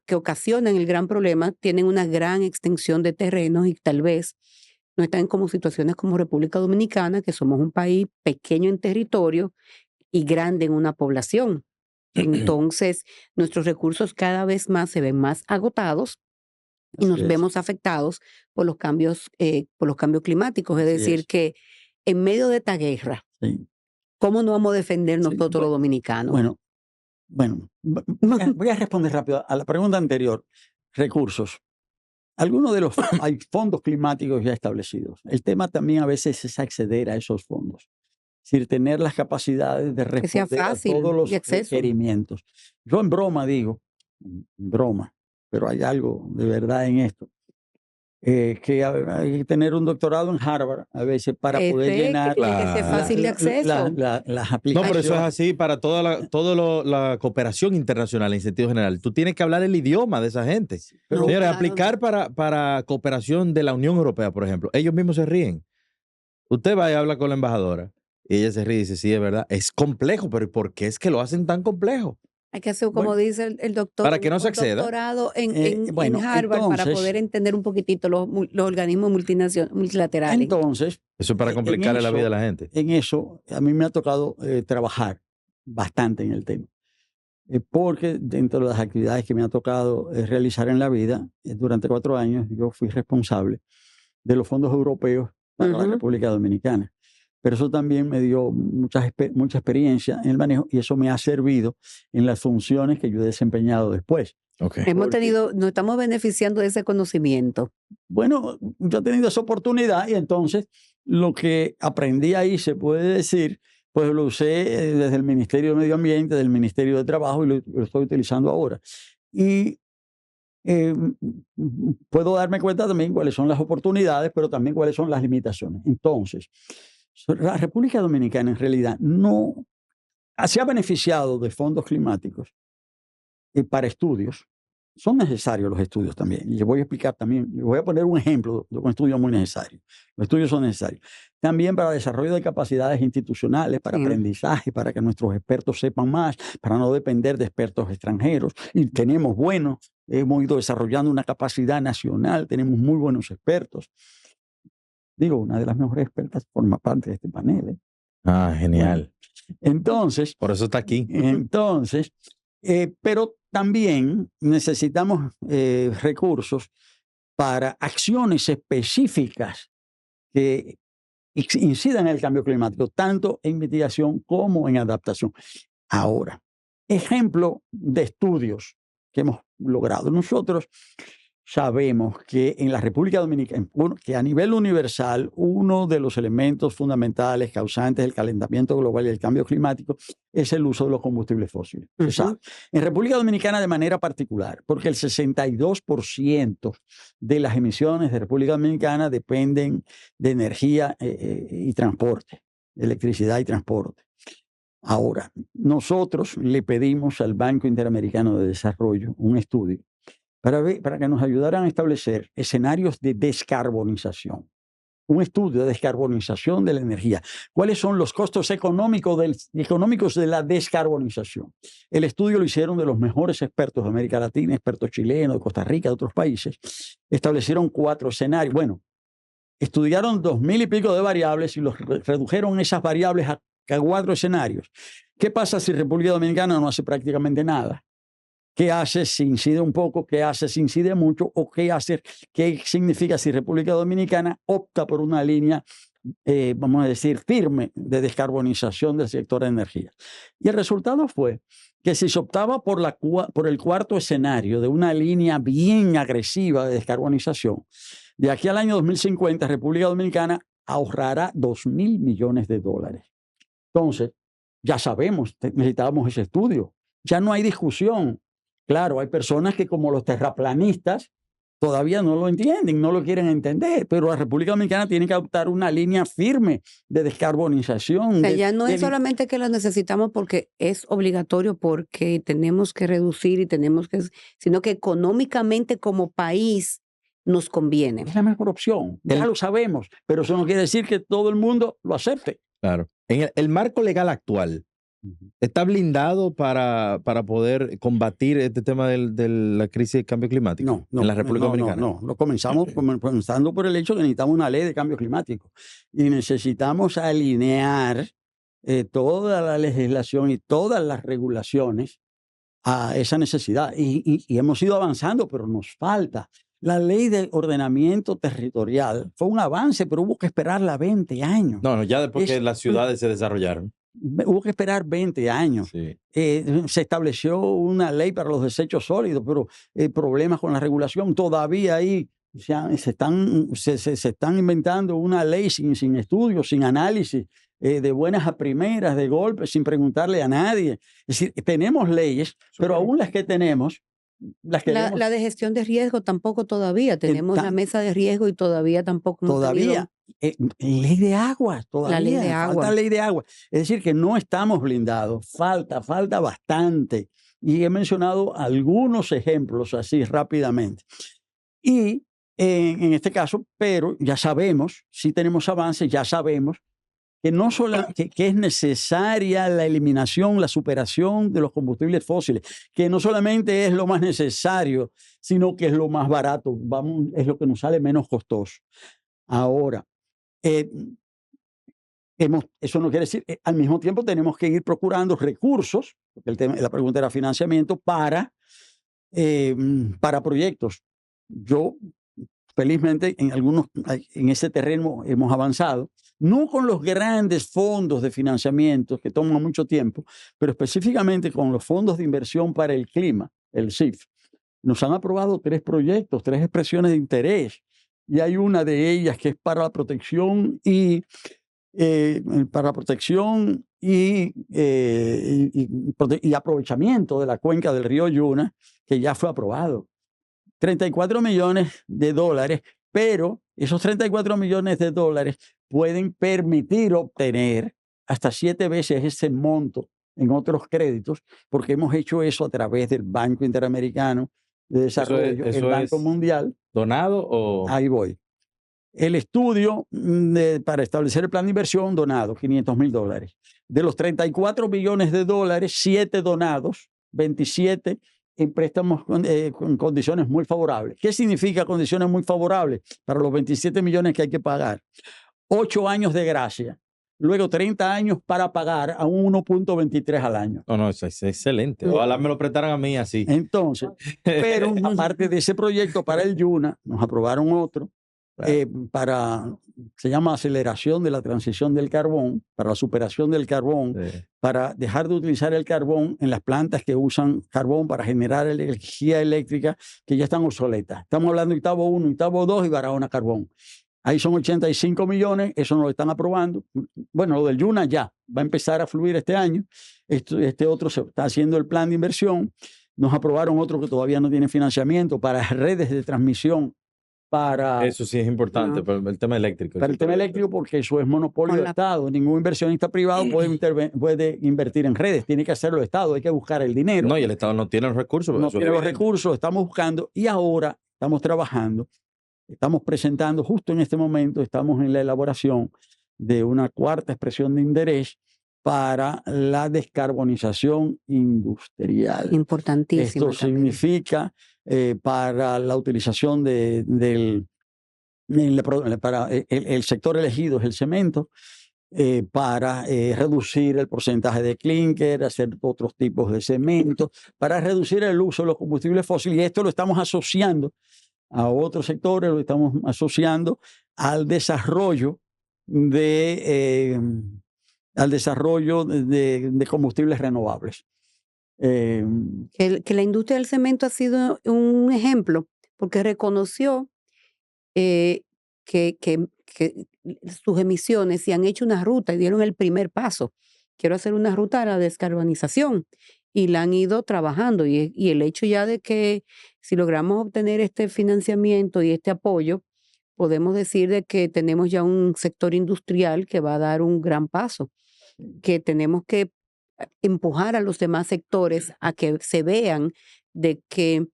que ocasionan el gran problema tienen una gran extensión de terrenos y tal vez no están como situaciones como República Dominicana, que somos un país pequeño en territorio y grande en una población. Entonces, nuestros recursos cada vez más se ven más agotados y Así nos es. vemos afectados por los cambios climáticos. Es Así decir, es. que en medio de esta guerra, Sí. ¿cómo no vamos a defender Sí. nosotros los dominicanos? Bueno, voy a responder rápido a la pregunta anterior. Recursos. Algunos de los hay fondos climáticos ya establecidos. El tema también a veces es acceder a esos fondos. Es decir, tener las capacidades de Que sea responder a fácil todos y los acceso. requerimientos. Yo en broma digo, en broma, pero hay algo de verdad en esto, que hay que tener un doctorado en Harvard a veces para poder Que llenar tiene que ser Claro. fácil de acceso. las No, aplicaciones. pero eso es así para toda la cooperación internacional en sentido general. Tú tienes que hablar el idioma de esa gente. Pero- No, Señores, claro. aplicar para cooperación de la Unión Europea, por ejemplo, ellos mismos se ríen. Usted va y habla con la embajadora y ella se ríe y dice, sí, es verdad, es complejo, pero ¿y por qué es que lo hacen tan complejo? Hay que hacer, como Bueno, dice el doctor, para que no se un acceda. doctorado en bueno, Harvard para entonces- poder entender un poquito los organismos multilaterales. Entonces, Eso es para en complicarle la eso- vida a la gente. en eso a mí me ha tocado trabajar bastante en el tema. Porque dentro de las actividades que me ha tocado realizar en la vida, durante 4 años yo fui responsable de los fondos europeos para la Ujú. República Dominicana. Pero eso también me dio mucha experiencia en el manejo y eso me ha servido en las funciones que yo he desempeñado después. Okay. Nos estamos beneficiando de ese conocimiento. Bueno, yo he tenido esa oportunidad y entonces lo que aprendí ahí, se puede decir, pues lo usé desde el Ministerio de Medio Ambiente, del Ministerio de Trabajo y lo estoy utilizando ahora. Y puedo darme cuenta también cuáles son las oportunidades, pero también cuáles son las limitaciones. Entonces, la República Dominicana en realidad no se ha beneficiado de fondos climáticos para estudios. Son necesarios los estudios también. Y les voy a explicar también, les voy a poner un ejemplo de un estudio muy necesario. Los estudios son necesarios. También para desarrollo de capacidades institucionales, para Sí. aprendizaje, para que nuestros expertos sepan más, para no depender de expertos extranjeros. Y tenemos buenos, hemos ido desarrollando una capacidad nacional, tenemos muy buenos expertos. Digo, una de las mejores expertas forma parte de este panel. Ah, genial. Entonces, Por eso está aquí. Pero también necesitamos recursos para acciones específicas que incidan en el cambio climático, tanto en mitigación como en adaptación. Ahora, ejemplo de estudios que hemos logrado. Nosotros sabemos que en la República Dominicana, que a nivel universal, uno de los elementos fundamentales causantes del calentamiento global y el cambio climático es el uso de los combustibles fósiles. Se sabe. En República Dominicana de manera particular, porque el 62% de las emisiones de República Dominicana dependen de energía y transporte, electricidad y transporte. Ahora, nosotros le pedimos al Banco Interamericano de Desarrollo un estudio para que nos ayudaran a establecer escenarios de descarbonización. Un estudio de descarbonización de la energía. ¿Cuáles son los costos económicos de la descarbonización? El estudio lo hicieron de los mejores expertos de América Latina, expertos chilenos, de Costa Rica, de otros países. Establecieron 4 escenarios. Bueno, estudiaron 2,000 y pico de variables y los redujeron esas variables a 4 escenarios. ¿Qué pasa si República Dominicana no hace prácticamente nada? ¿Qué hace si incide un poco? ¿Qué hace si incide mucho? ¿O qué significa si República Dominicana opta por una línea, vamos a decir, firme de descarbonización del sector de energía? Y el resultado fue que si se optaba por el 4º escenario de una línea bien agresiva de descarbonización, de aquí al año 2050, República Dominicana ahorrará $2,000 millones. Entonces, ya sabemos, necesitábamos ese estudio. Ya no hay discusión. Claro, hay personas que como los terraplanistas todavía no lo entienden, no lo quieren entender, pero la República Dominicana tiene que adoptar una línea firme de O descarbonización. sea, ya no es solamente que lo necesitamos porque es obligatorio, porque tenemos que reducir y tenemos que, sino que económicamente como país nos conviene. Es la mejor opción, ya El- lo sabemos, pero eso no quiere decir que todo el mundo lo acepte. Claro. En el marco legal actual, ¿está blindado para poder combatir este tema de la crisis de cambio climático No, en la República Dominicana? no. Lo comenzando por el hecho que necesitamos una ley de cambio climático y necesitamos alinear toda la legislación y todas las regulaciones a esa necesidad. Y hemos ido avanzando, pero nos falta. La ley de ordenamiento territorial fue un avance, pero hubo que esperarla 20 años. No, ya después que Es- las ciudades se desarrollaron. Hubo que esperar 20 años. Sí. Se estableció una ley para los desechos sólidos, pero problemas con la regulación todavía ahí. Se están inventando una ley sin estudios, sin análisis, de buenas a primeras, de golpe, sin preguntarle a nadie. Es decir, tenemos leyes, pero aún las que tenemos, las queremos La de gestión de riesgo tampoco todavía. Tenemos la ta- mesa de riesgo y todavía tampoco hemos tenido todavía. Ley de agua, la ley de todavía, agua. falta ley de agua. Es decir, que no estamos blindados, falta bastante. Y he mencionado algunos ejemplos así rápidamente. Y en este caso, pero ya sabemos, si tenemos avances, ya sabemos que no solo que es necesaria la eliminación, la superación de los combustibles fósiles, que no solamente es lo más necesario, sino que es lo más barato, es lo que nos sale menos costoso. Ahora, eh, eso no quiere decir, al mismo tiempo tenemos que ir procurando recursos, porque la pregunta era financiamiento, para proyectos. Yo, felizmente, en ese terreno hemos avanzado, no con los grandes fondos de financiamiento que toman mucho tiempo, pero específicamente con los fondos de inversión para el clima, el CIF. Nos han aprobado 3 proyectos, 3 expresiones de interés, y hay una de ellas que es para la protección y aprovechamiento de la cuenca del río Yuna, que ya fue aprobado. 34 millones de dólares, pero esos 34 millones de dólares pueden permitir obtener hasta 7 veces ese monto en otros créditos, porque hemos hecho eso a través del Banco Interamericano de Desarrollo, el Banco Mundial. ¿Donado o...? Ahí voy. El estudio para establecer el plan de inversión donado, $500,000. De los 34 millones de dólares, 7 donados, 27 en préstamos con condiciones muy favorables. ¿Qué significa condiciones muy favorables? Para los 27 millones que hay que pagar. 8 años de gracia. Luego 30 años para pagar a un 1.23 al año. No, eso es excelente. Ojalá me lo prestaran a mí así. Entonces, pero aparte de ese proyecto para el Yuna, nos aprobaron otro. Se llama aceleración de la transición del carbón, para la superación del carbón, para dejar de utilizar el carbón en las plantas que usan carbón para generar energía eléctrica que ya están obsoletas. Estamos hablando de Itabo 1, Itabo 2 y Barahona Carbón. Ahí son 85 millones, eso no lo están aprobando. Bueno, lo del Yuna ya va a empezar a fluir este año. Este otro se está haciendo el plan de inversión. Nos aprobaron otro que todavía no tiene financiamiento para redes de transmisión. Eso sí es importante, para el tema eléctrico. Para el tema eléctrico, porque eso es monopolio del Estado. Ningún inversionista privado puede invertir en redes, tiene que hacerlo el Estado, hay que buscar el dinero. No, y el Estado no tiene los recursos. No tiene los recursos, estamos buscando y ahora estamos trabajando, estamos presentando, justo en este momento, estamos en la elaboración de una 4ª expresión de interés para la descarbonización industrial. Importantísimo. Esto significa para la utilización para el sector elegido es el cemento, para reducir el porcentaje de clínker, hacer otros tipos de cemento, para reducir el uso de los combustibles fósiles. Y esto lo estamos asociando a otros sectores, lo estamos asociando al desarrollo de combustibles renovables. Que la industria del cemento ha sido un ejemplo, porque reconoció que sus emisiones y han hecho una ruta y dieron el primer paso. Quiero hacer una ruta a la descarbonización. y la han ido trabajando. Y el hecho ya de que si logramos obtener este financiamiento y este apoyo, podemos decir de que tenemos ya un sector industrial que va a dar un gran paso, que tenemos que empujar a los demás sectores a que se vean de que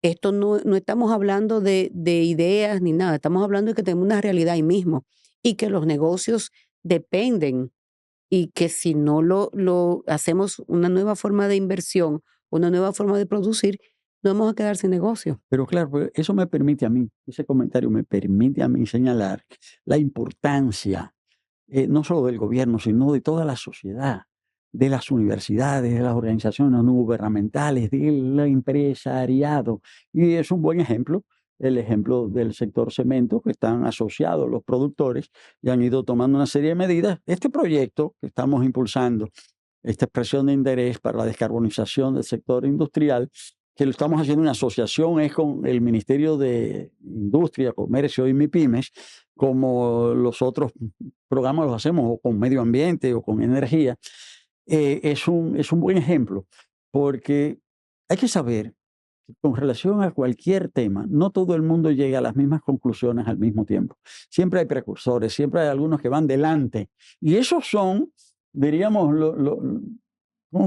esto no estamos hablando de ideas ni nada, estamos hablando de que tenemos una realidad ahí mismo y que los negocios dependen y que si no lo hacemos una nueva forma de inversión, una nueva forma de producir, nos vamos a quedar sin negocio. Pero claro, pues, eso me permite a mí, ese comentario me permite a mí señalar la importancia, no solo del gobierno, sino de toda la sociedad, de las universidades, de las organizaciones no gubernamentales, del empresariado. Y es un buen ejemplo, el ejemplo del sector cemento, que están asociados los productores y han ido tomando una serie de medidas. Este proyecto que estamos impulsando, esta expresión de interés para la descarbonización del sector industrial, que lo estamos haciendo en asociación es con el Ministerio de Industria, Comercio y MIPYMES, como los otros programas los hacemos o con medio ambiente o con energía. Es un buen ejemplo, porque hay que saber que con relación a cualquier tema, no todo el mundo llega a las mismas conclusiones al mismo tiempo. Siempre hay precursores, siempre hay algunos que van delante, y esos son, diríamos,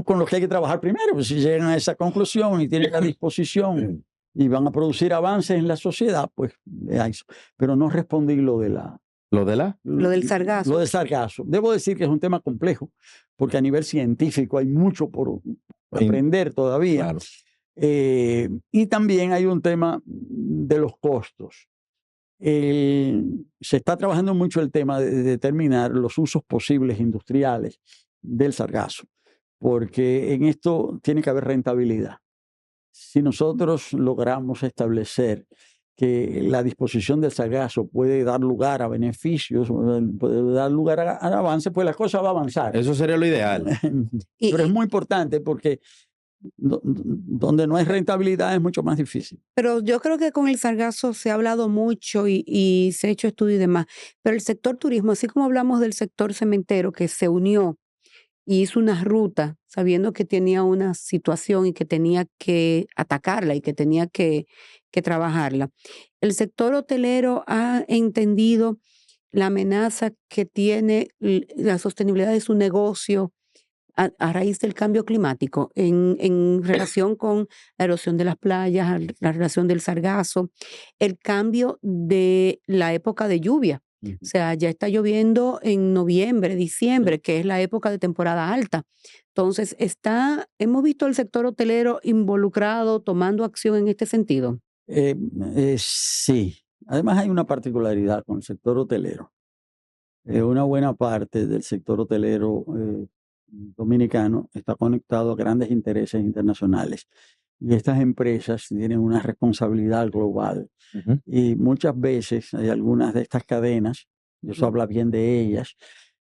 con los que hay que trabajar primero. Pues si llegan a esa conclusión y tienen la disposición y van a producir avances en la sociedad, pues a eso. Pero no respondí lo de la... ¿Lo de la? Lo del sargazo. Lo del sargazo. Debo decir que es un tema complejo, porque a nivel científico hay mucho por aprender todavía. Claro. Y también hay un tema de los costos. Se está trabajando mucho el tema de determinar los usos posibles industriales del sargazo, porque en esto tiene que haber rentabilidad. Si nosotros logramos establecer que la disposición del sargazo puede dar lugar a beneficios, puede dar lugar a avance, pues la cosa va a avanzar. Eso sería lo ideal. Pero es muy importante porque donde no hay rentabilidad es mucho más difícil. Pero yo creo que con el sargazo se ha hablado mucho y se ha hecho estudio y demás. Pero el sector turismo, así como hablamos del sector cementero que se unió y hizo una ruta sabiendo que tenía una situación y que tenía que atacarla y que tenía que trabajarla. El sector hotelero ha entendido la amenaza que tiene la sostenibilidad de su negocio a raíz del cambio climático en relación con la erosión de las playas, la relación del sargazo, el cambio de la época de lluvia. O sea, ya está lloviendo en noviembre, diciembre, que es la época de temporada alta. Entonces, hemos visto al sector hotelero involucrado, tomando acción en este sentido. Sí. Además hay una particularidad con el sector hotelero. Una buena parte del sector hotelero dominicano está conectado a grandes intereses internacionales. Y estas empresas tienen una responsabilidad global. Y muchas veces hay algunas de estas cadenas, y eso habla bien de ellas,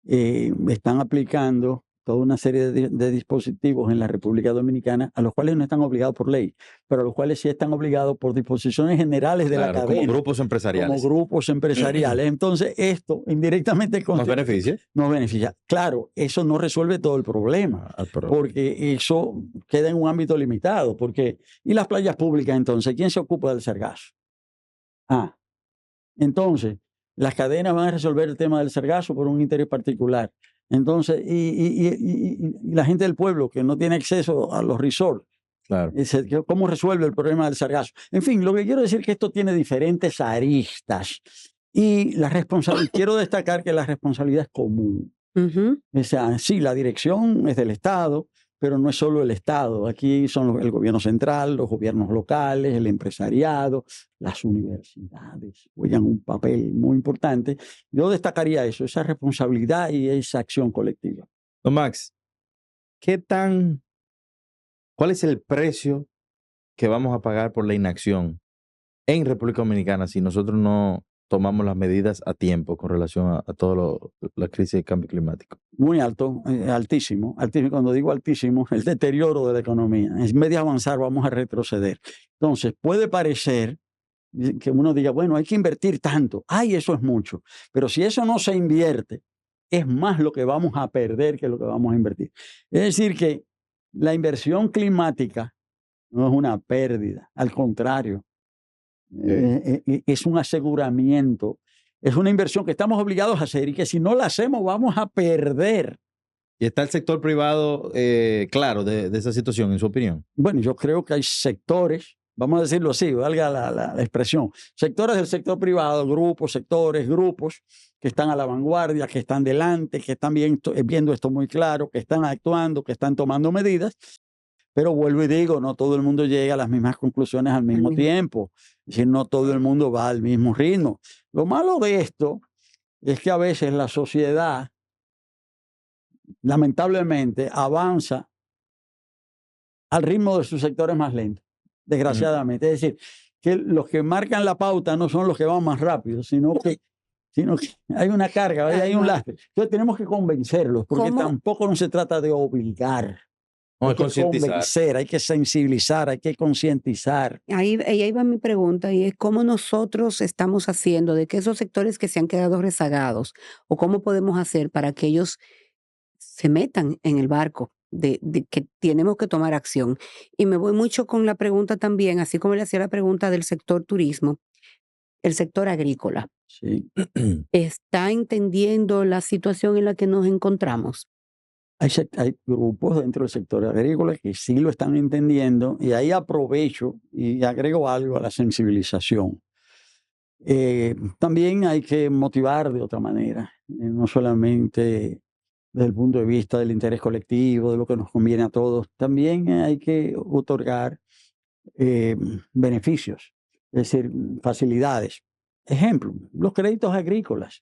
están aplicando toda una serie de dispositivos en la República Dominicana a los cuales no están obligados por ley, pero a los cuales sí están obligados por disposiciones generales de la cadena. Como grupos empresariales. Como grupos empresariales. Entonces, esto indirectamente ¿Nos beneficia? Nos beneficia. Claro, eso no resuelve todo el problema, porque eso queda en un ámbito limitado. ¿Y las playas públicas entonces? ¿Quién se ocupa del sargazo? Entonces, las cadenas van a resolver el tema del sargazo por un interés particular. Entonces, y la gente del pueblo que no tiene acceso a los resorts, claro. ¿Cómo resuelve el problema del sargazo? En fin, lo que quiero decir es que esto tiene diferentes aristas y quiero destacar que la responsabilidad es común. O sea, sí, la dirección es del Estado, pero no es solo el Estado. Aquí son el gobierno central, los gobiernos locales, el empresariado, las universidades juegan un papel muy importante. Yo destacaría eso, esa responsabilidad y esa acción colectiva. Don Max, ¿cuál es el precio que vamos a pagar por la inacción en República Dominicana si nosotros no tomamos las medidas a tiempo con relación a toda la crisis de cambio climático? Muy alto, altísimo. Cuando digo altísimo, el deterioro de la economía. En vez de avanzar, vamos a retroceder. Entonces, puede parecer que uno diga, bueno, hay que invertir tanto. Ay, eso es mucho. Pero si eso no se invierte, es más lo que vamos a perder que lo que vamos a invertir. Es decir, que la inversión climática no es una pérdida, al contrario, es un aseguramiento, es una inversión que estamos obligados a hacer y que si no la hacemos vamos a perder. ¿Y está el sector privado claro de esa situación, en su opinión? Bueno, yo creo que hay sectores, vamos a decirlo así, valga la expresión, sectores del sector privado, grupos que están a la vanguardia, que están delante, que están viendo esto muy claro, que están actuando, que están tomando medidas. Pero vuelvo y digo, no todo el mundo llega a las mismas conclusiones al mismo tiempo. Es decir, no todo el mundo va al mismo ritmo. Lo malo de esto es que a veces la sociedad, lamentablemente, avanza al ritmo de sus sectores más lentos, desgraciadamente. Es decir, que los que marcan la pauta no son los que van más rápido, sino que hay una carga, hay un lastre. Entonces tenemos que convencerlos, porque tampoco no se trata de obligar. Hay que convencer, hay que sensibilizar, hay que concientizar. Ahí va mi pregunta, y es cómo nosotros estamos haciendo de que esos sectores que se han quedado rezagados, o cómo podemos hacer para que ellos se metan en el barco de que tenemos que tomar acción. Y me voy mucho con la pregunta también, así como le hacía la pregunta del sector turismo, el sector agrícola. Sí. ¿Está entendiendo la situación en la que nos encontramos? Hay grupos dentro del sector agrícola que sí lo están entendiendo, y ahí aprovecho y agrego algo a la sensibilización. También hay que motivar de otra manera, no solamente desde el punto de vista del interés colectivo, de lo que nos conviene a todos, también hay que otorgar beneficios, es decir, facilidades. Ejemplo, los créditos agrícolas.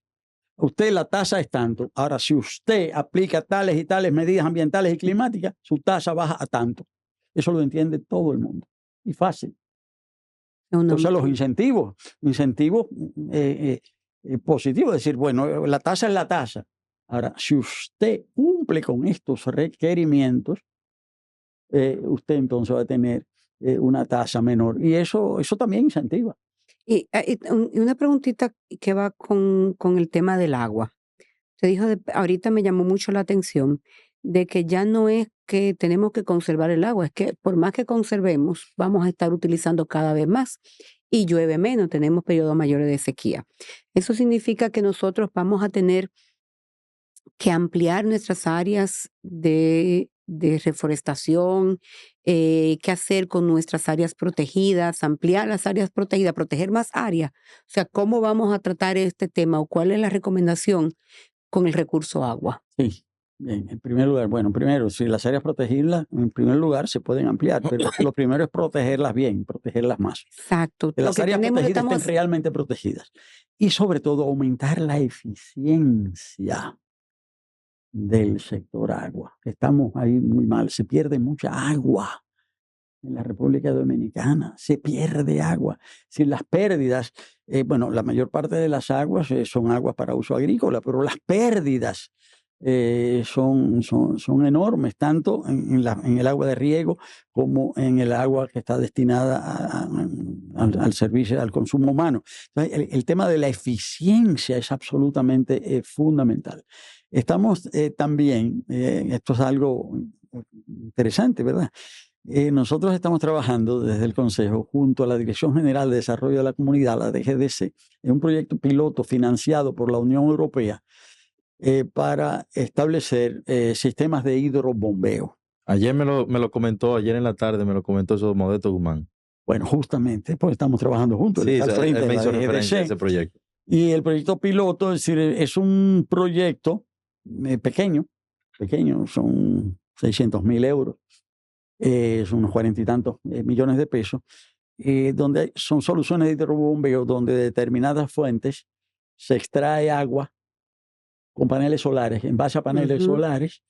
Usted la tasa es tanto. Ahora, si usted aplica tales y tales medidas ambientales y climáticas, su tasa baja a tanto. Eso lo entiende todo el mundo. Y fácil. O sea, los incentivos positivos. Es decir, bueno, la tasa es la tasa. Ahora, si usted cumple con estos requerimientos, usted entonces va a tener una tasa menor. Y eso también incentiva. Y una preguntita que va con el tema del agua. Usted dijo, ahorita me llamó mucho la atención, de que ya no es que tenemos que conservar el agua, es que por más que conservemos, vamos a estar utilizando cada vez más y llueve menos, tenemos periodos mayores de sequía. Eso significa que nosotros vamos a tener que ampliar nuestras áreas de reforestación, qué hacer con nuestras áreas protegidas, ampliar las áreas protegidas, proteger más áreas. O sea, ¿cómo vamos a tratar este tema o cuál es la recomendación con el recurso agua? Sí, bien, en primer lugar, bueno, primero, si las áreas protegidas, en primer lugar, se pueden ampliar, pero lo primero es protegerlas bien, protegerlas más. Exacto. Que las áreas protegidas estén realmente protegidas. Y sobre todo, aumentar la eficiencia del sector agua. Estamos ahí muy mal, se pierde mucha agua en la República Dominicana, se pierde agua. Si las pérdidas, bueno, la mayor parte de las aguas son aguas para uso agrícola, pero las pérdidas son enormes, tanto en el agua de riego como en el agua que está destinada al servicio, al consumo humano. Entonces, el tema de la eficiencia es absolutamente fundamental. Estamos también, esto es algo interesante, ¿verdad? Nosotros estamos trabajando desde el Consejo junto a la Dirección General de Desarrollo de la Comunidad, la DGDC, en un proyecto piloto financiado por la Unión Europea para establecer sistemas de hidrobombeo. Ayer me lo comentó, ayer en la tarde me lo comentó eso Modesto Guzmán. Bueno, justamente, pues estamos trabajando juntos. Sí, él me hizo referencia a ese proyecto. Y el proyecto piloto, es decir, es un proyecto pequeño, son 600.000 euros, son unos 40 y tantos millones de pesos, donde son soluciones de hidrobombeo donde de determinadas fuentes se extrae agua con paneles solares, en base a paneles solares,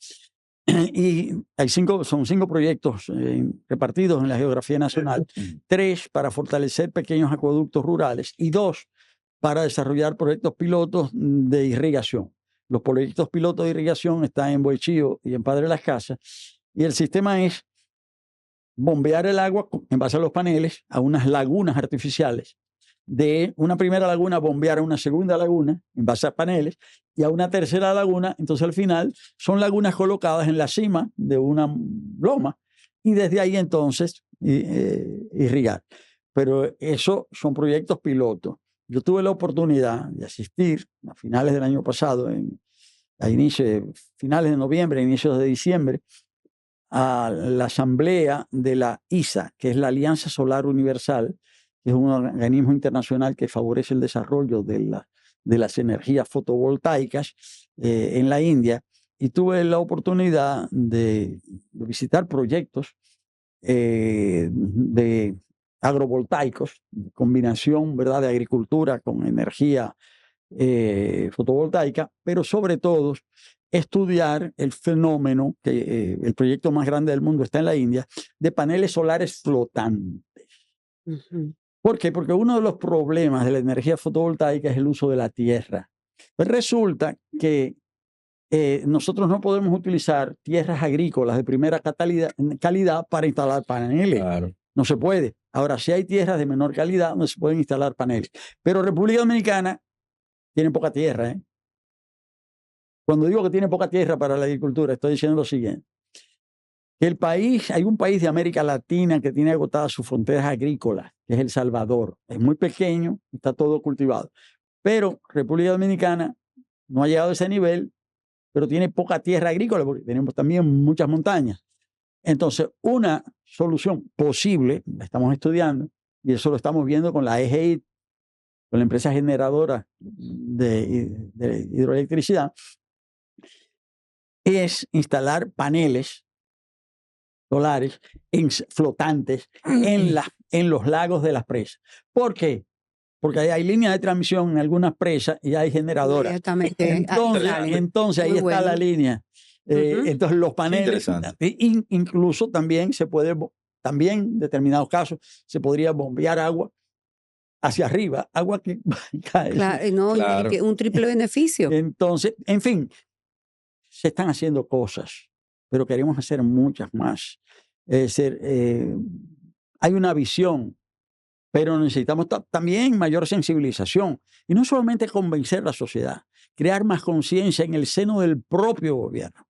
y son 5 proyectos repartidos en la geografía nacional, 3 para fortalecer pequeños acueductos rurales y 2 para desarrollar proyectos pilotos de irrigación. Los proyectos pilotos de irrigación están en Boichío y en Padre Las Casas, y el sistema es bombear el agua en base a los paneles a unas lagunas artificiales. De una primera laguna bombear a una segunda laguna en base a paneles, y a una tercera laguna. Entonces al final son lagunas colocadas en la cima de una loma y desde ahí entonces irrigar. Pero eso son proyectos pilotos. Yo tuve la oportunidad de asistir a finales del año pasado, finales de noviembre, inicios de diciembre, a la asamblea de la ISA, que es la Alianza Solar Universal, que es un organismo internacional que favorece el desarrollo de las energías fotovoltaicas en la India, y tuve la oportunidad de visitar proyectos de agrovoltaicos, combinación, ¿verdad?, de agricultura con energía fotovoltaica, pero sobre todo estudiar el fenómeno que el proyecto más grande del mundo está en la India, de paneles solares flotantes. Ujú. ¿Por qué? Porque uno de los problemas de la energía fotovoltaica es el uso de la tierra. Pues resulta que nosotros no podemos utilizar tierras agrícolas de primera calidad para instalar paneles. Claro. No se puede. Ahora, sí hay tierras de menor calidad donde se pueden instalar paneles. Pero República Dominicana tiene poca tierra, ¿eh? Cuando digo que tiene poca tierra para la agricultura, estoy diciendo lo siguiente. Hay un país de América Latina que tiene agotadas sus fronteras agrícolas, que es El Salvador. Es muy pequeño, está todo cultivado. Pero República Dominicana no ha llegado a ese nivel, pero tiene poca tierra agrícola porque tenemos también muchas montañas. Entonces, una solución posible, la estamos estudiando, y eso lo estamos viendo con la EGI, con la empresa generadora de hidroelectricidad, es instalar paneles solares flotantes en los lagos de las presas. ¿Por qué? Porque hay líneas de transmisión en algunas presas y hay generadoras. Inmediatamente Entonces ahí Muy está la bueno. línea. Entonces los paneles, interesante. incluso también también en determinados casos, se podría bombear agua hacia arriba, agua que cae. Claro, no, Claro. y un triple beneficio. Entonces, en fin, se están haciendo cosas, pero queremos hacer muchas más. Es decir, hay una visión, pero necesitamos también mayor sensibilización. Y no solamente convencer a la sociedad, crear más conciencia en el seno del propio gobierno.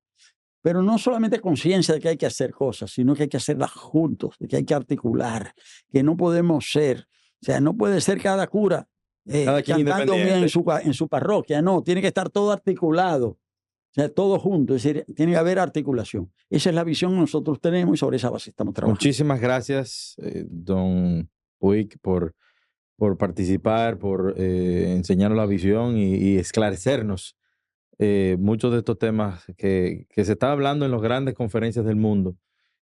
Pero no solamente conciencia de que hay que hacer cosas, sino que hay que hacerlas juntos, de que hay que articular, que no podemos ser, o sea, no puede ser cada cura Cada quien cantando bien independiente. en su parroquia, no, tiene que estar todo articulado, o sea, todo junto, es decir, tiene que haber articulación. Esa es la visión que nosotros tenemos y sobre esa base estamos trabajando. Muchísimas gracias, don Puig, por participar, por enseñarnos la visión y esclarecernos muchos de estos temas que se está hablando en las grandes conferencias del mundo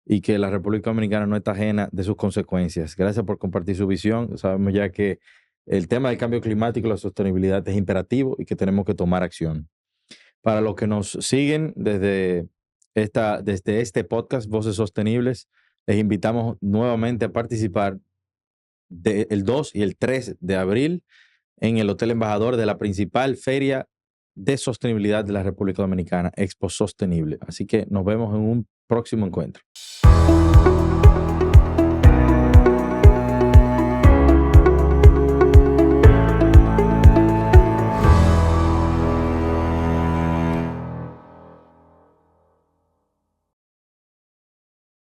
y que la República Dominicana no está ajena de sus consecuencias. Gracias por compartir su visión. Sabemos ya que el tema del cambio climático y la sostenibilidad es imperativo y que tenemos que tomar acción. Para los que nos siguen desde este podcast, Voces Sostenibles, les invitamos nuevamente a participar el 2 y el 3 de abril en el Hotel Embajador de la principal feria de sostenibilidad de la República Dominicana, Expo Sostenible. Así que nos vemos en un próximo encuentro.